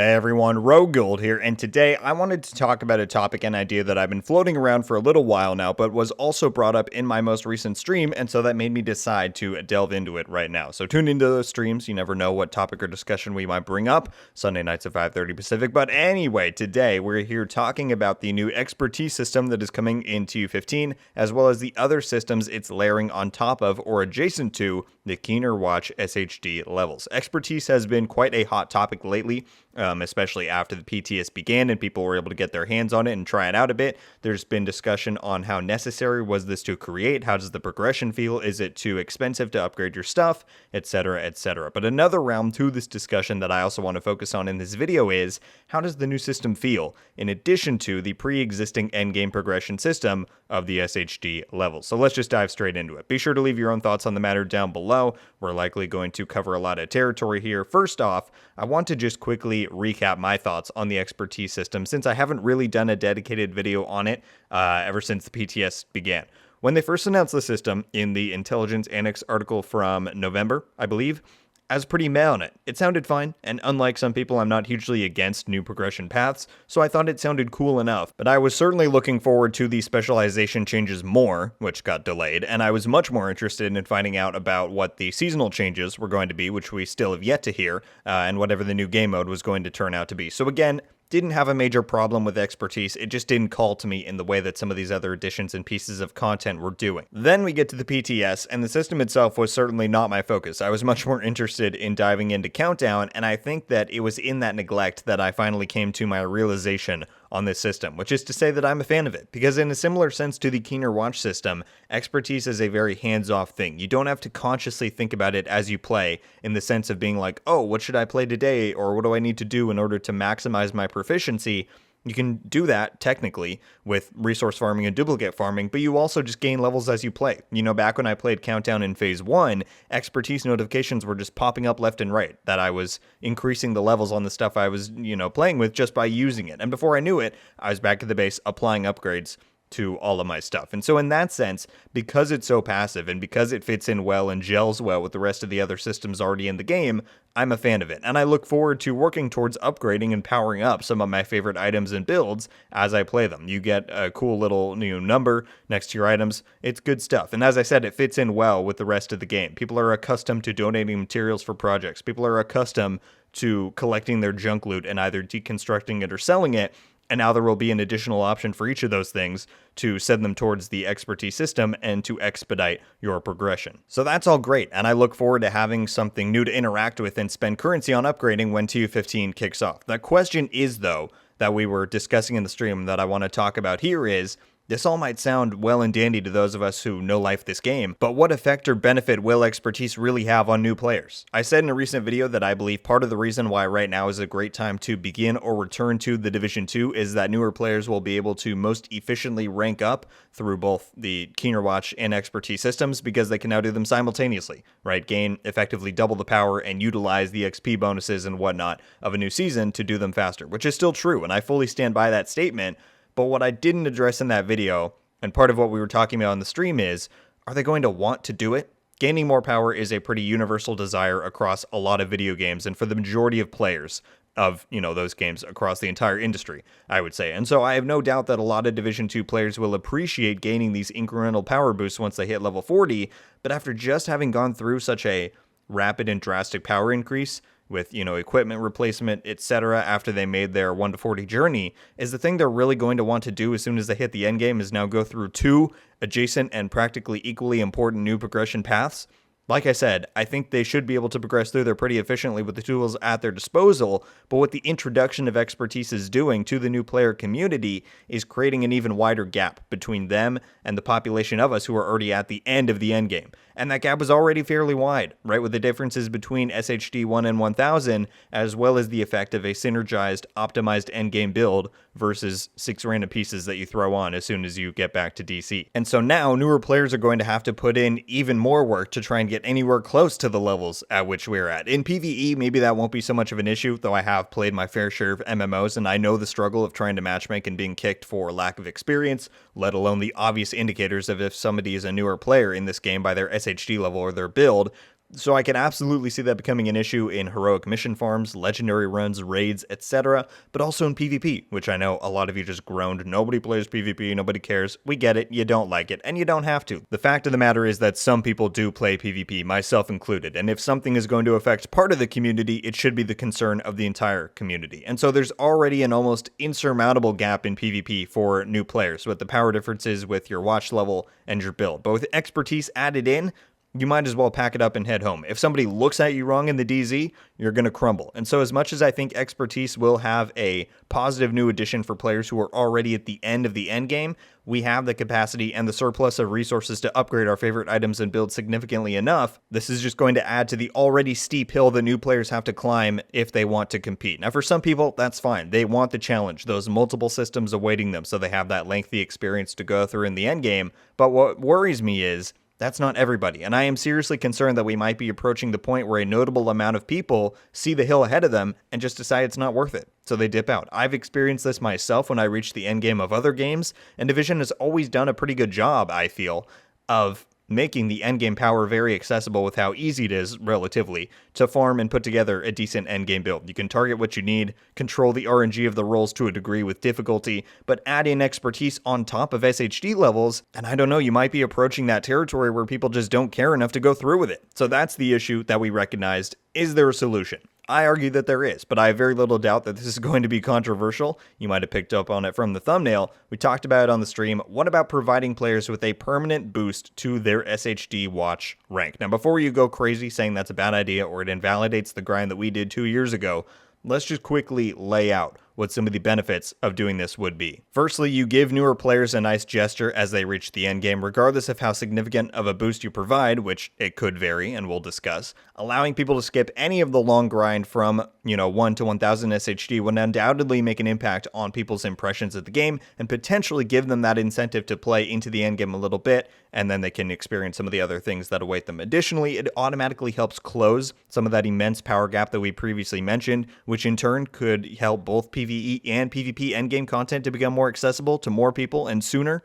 Hey everyone, RogueGold here, and today I wanted to talk about a topic and idea that I've been floating around for a little while now, but was also brought up in my most recent stream, and so that made me decide to delve into it right now. So tune into those streams, you never know what topic or discussion we might bring up, Sunday nights at 5:30 Pacific. But anyway, today we're here talking about the new expertise system that is coming in TU15, as well as the other systems it's layering on top of or adjacent to the Keener Watch SHD levels. Expertise has been quite a hot topic lately, especially after the PTS began and people were able to get their hands on it and try it out a bit. There's been discussion on how necessary was this to create, how does the progression feel, is it too expensive to upgrade your stuff, etc., etc. But another realm to this discussion that I also want to focus on in this video is, how does the new system feel, in addition to the pre-existing endgame progression system of the SHD levels. So let's just dive straight into it. Be sure to leave your own thoughts on the matter down below. We're likely going to cover a lot of territory here. First off, I want to just quickly recap my thoughts on the expertise system, since I haven't really done a dedicated video on it ever since the PTS began. When they first announced the system in the Intelligence Annex article from November, I believe, I was pretty meh on it. It sounded fine, and unlike some people, I'm not hugely against new progression paths, so I thought it sounded cool enough. But I was certainly looking forward to the specialization changes more, which got delayed, and I was much more interested in finding out about what the seasonal changes were going to be, which we still have yet to hear, and whatever the new game mode was going to turn out to be. So again, didn't have a major problem with expertise, it just didn't call to me in the way that some of these other additions and pieces of content were doing. Then we get to the PTS, and the system itself was certainly not my focus. I was much more interested in diving into Countdown, and I think that it was in that neglect that I finally came to my realization on this system, which is to say that I'm a fan of it, because in a similar sense to the Keener Watch system, expertise is a very hands-off thing. You don't have to consciously think about it as you play, in the sense of being like, oh, what should I play today, or what do I need to do in order to maximize my proficiency. You can do that, technically, with resource farming and duplicate farming, but you also just gain levels as you play. You know, back when I played Countdown in Phase 1, expertise notifications were just popping up left and right, that I was increasing the levels on the stuff I was, playing with just by using it. And before I knew it, I was back at the base applying upgrades to all of my stuff. And so in that sense, because it's so passive and because it fits in well and gels well with the rest of the other systems already in the game, I'm a fan of it. And I look forward to working towards upgrading and powering up some of my favorite items and builds as I play them. You get a cool little number next to your items. It's good stuff. And as I said, it fits in well with the rest of the game. People are accustomed to donating materials for projects. People are accustomed to collecting their junk loot and either deconstructing it or selling it. And now there will be an additional option for each of those things to send them towards the expertise system and to expedite your progression. So that's all great, and I look forward to having something new to interact with and spend currency on upgrading when TU15 kicks off. The question is, though, that we were discussing in the stream that I want to talk about here is, this all might sound well and dandy to those of us who know life this game, but what effect or benefit will expertise really have on new players? I said in a recent video that I believe part of the reason why right now is a great time to begin or return to the Division 2 is that newer players will be able to most efficiently rank up through both the Keener Watch and expertise systems because they can now do them simultaneously, right? Gain effectively double the power and utilize the XP bonuses and whatnot of a new season to do them faster, which is still true, and I fully stand by that statement. But what I didn't address in that video, and part of what we were talking about on the stream is, are they going to want to do it? Gaining more power is a pretty universal desire across a lot of video games, and for the majority of players of, those games across the entire industry, I would say. And so I have no doubt that a lot of Division 2 players will appreciate gaining these incremental power boosts once they hit level 40, but after just having gone through such a rapid and drastic power increase, with, equipment replacement, etc., after they made their 1 to 40 journey, is the thing they're really going to want to do as soon as they hit the end game is now go through 2 adjacent and practically equally important new progression paths. Like I said, I think they should be able to progress through there pretty efficiently with the tools at their disposal, but what the introduction of expertise is doing to the new player community is creating an even wider gap between them and the population of us who are already at the end of the endgame. And that gap is already fairly wide, right, with the differences between SHD 1 and 1000, as well as the effect of a synergized, optimized endgame build versus 6 random pieces that you throw on as soon as you get back to DC. And so now, newer players are going to have to put in even more work to try and get anywhere close to the levels at which we're at. In PvE, maybe that won't be so much of an issue, though I have played my fair share of MMOs, and I know the struggle of trying to matchmake and being kicked for lack of experience, let alone the obvious indicators of if somebody is a newer player in this game by their SHD level or their build. So I can absolutely see that becoming an issue in heroic mission farms, legendary runs, raids, etc., but also in PvP, which I know a lot of you just groaned. Nobody plays PvP, nobody cares. We get it, you don't like it, and you don't have to. The fact of the matter is that some people do play PvP, myself included, and if something is going to affect part of the community, it should be the concern of the entire community. And so there's already an almost insurmountable gap in PvP for new players, with the power differences with your watch level and your build. Both expertise added in, you might as well pack it up and head home. If somebody looks at you wrong in the DZ, you're going to crumble. And so as much as I think expertise will have a positive new addition for players who are already at the end of the end game, we have the capacity and the surplus of resources to upgrade our favorite items and build significantly enough. This is just going to add to the already steep hill that new players have to climb if they want to compete. Now, for some people, that's fine. They want the challenge, those multiple systems awaiting them, so they have that lengthy experience to go through in the end game. But what worries me is that's not everybody, and I am seriously concerned that we might be approaching the point where a notable amount of people see the hill ahead of them and just decide it's not worth it, so they dip out. I've experienced this myself when I reached the end game of other games, and Division has always done a pretty good job, I feel, of making the endgame power very accessible with how easy it is, relatively, to farm and put together a decent endgame build. You can target what you need, control the RNG of the rolls to a degree with difficulty, but add in expertise on top of SHD levels, and I don't know, you might be approaching that territory where people just don't care enough to go through with it. So that's the issue that we recognized. Is there a solution? I argue that there is, but I have very little doubt that this is going to be controversial. You might have picked up on it from the thumbnail. We talked about it on the stream. What about providing players with a permanent boost to their SHD watch rank? Now, before you go crazy saying that's a bad idea or it invalidates the grind that we did 2 years ago, let's just quickly lay out what some of the benefits of doing this would be. Firstly, you give newer players a nice gesture as they reach the end game, regardless of how significant of a boost you provide, which it could vary, and we'll discuss. Allowing people to skip any of the long grind from, 1 to 1000 SHD would undoubtedly make an impact on people's impressions of the game and potentially give them that incentive to play into the end game a little bit, and then they can experience some of the other things that await them. Additionally, it automatically helps close some of that immense power gap that we previously mentioned, which in turn could help both PvE and PvP endgame content to become more accessible to more people and sooner.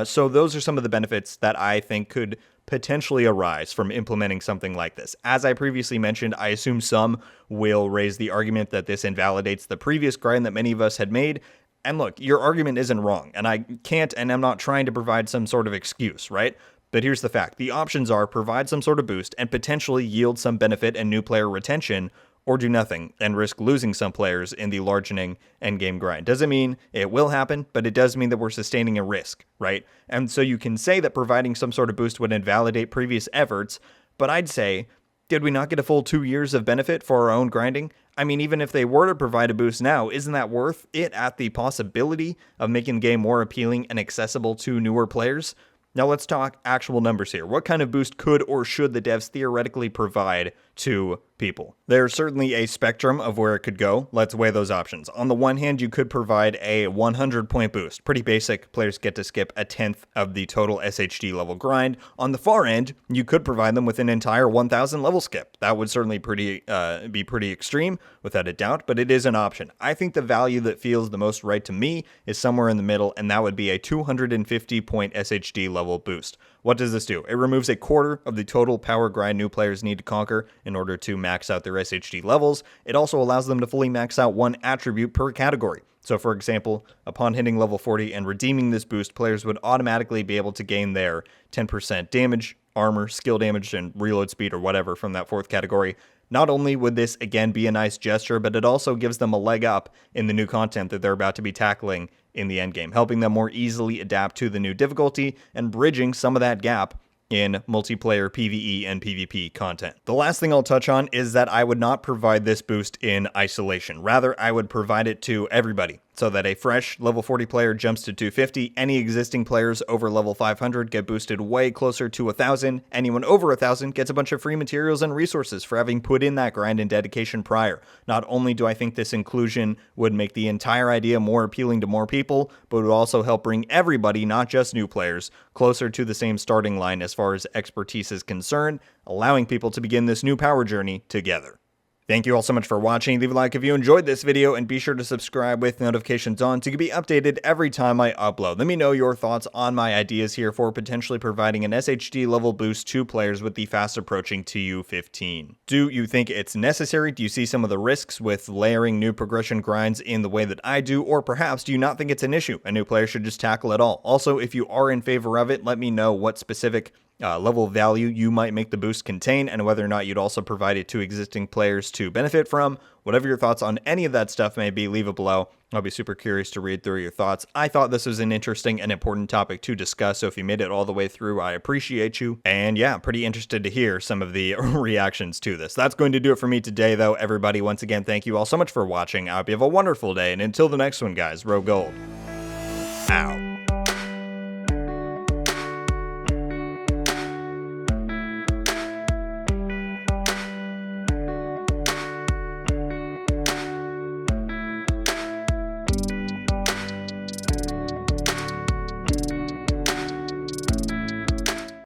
So those are some of the benefits that I think could potentially arise from implementing something like this. As I previously mentioned, I assume some will raise the argument that this invalidates the previous grind that many of us had made. And look, your argument isn't wrong, and I can't, and I'm not trying to provide some sort of excuse, right? But here's the fact. The options are provide some sort of boost and potentially yield some benefit and new player retention, or do nothing and risk losing some players in the largening endgame grind. Doesn't mean it will happen, but it does mean that we're sustaining a risk, right? And so you can say that providing some sort of boost would invalidate previous efforts, but I'd say, did we not get a full 2 years of benefit for our own grinding? I mean, even if they were to provide a boost now, isn't that worth it at the possibility of making the game more appealing and accessible to newer players? Now let's talk actual numbers here. What kind of boost could or should the devs theoretically provide to people? There's certainly a spectrum of where it could go. Let's weigh those options. On the one hand, you could provide a 100-point boost. Pretty basic. Players get to skip a 10th of the total SHD level grind. On the far end, you could provide them with an entire 1000 level skip. That would certainly be pretty extreme, without a doubt, but it is an option. I think the value that feels the most right to me is somewhere in the middle, and that would be a 250-point SHD level boost. What does this do? It removes a quarter of the total power grind new players need to conquer in order to max out their SHD levels. It also allows them to fully max out one attribute per category. So for example, upon hitting level 40 and redeeming this boost, players would automatically be able to gain their 10% damage, armor, skill damage, and reload speed or whatever from that fourth category. Not only would this again be a nice gesture, but it also gives them a leg up in the new content that they're about to be tackling in the endgame, helping them more easily adapt to the new difficulty and bridging some of that gap in multiplayer PvE and PvP content. The last thing I'll touch on is that I would not provide this boost in isolation. Rather, I would provide it to everybody, so that a fresh level 40 player jumps to 250, any existing players over level 500 get boosted way closer to 1000, anyone over 1000 gets a bunch of free materials and resources for having put in that grind and dedication prior. Not only do I think this inclusion would make the entire idea more appealing to more people, but it would also help bring everybody, not just new players, closer to the same starting line as far as expertise is concerned, allowing people to begin this new power journey together. Thank you all so much for watching. Leave a like if you enjoyed this video, and be sure to subscribe with notifications on to be updated every time I upload. Let me know your thoughts on my ideas here for potentially providing an SHD level boost to players with the fast approaching TU15. Do you think it's necessary? Do you see some of the risks with layering new progression grinds in the way that I do? Or perhaps do you not think it's an issue a new player should just tackle it all? Also, if you are in favor of it, let me know what specific level of value you might make the boost contain, and whether or not you'd also provide it to existing players to benefit from. Whatever your thoughts on any of that stuff may be, leave it below. I'll be super curious to read through your thoughts. I thought this was an interesting and important topic to discuss, so if you made it all the way through, I appreciate you. And yeah, pretty interested to hear some of the reactions to this. That's going to do it for me today, though. Everybody, once again, thank you all so much for watching. I hope you have a wonderful day, and until the next one, guys, RogueGold out.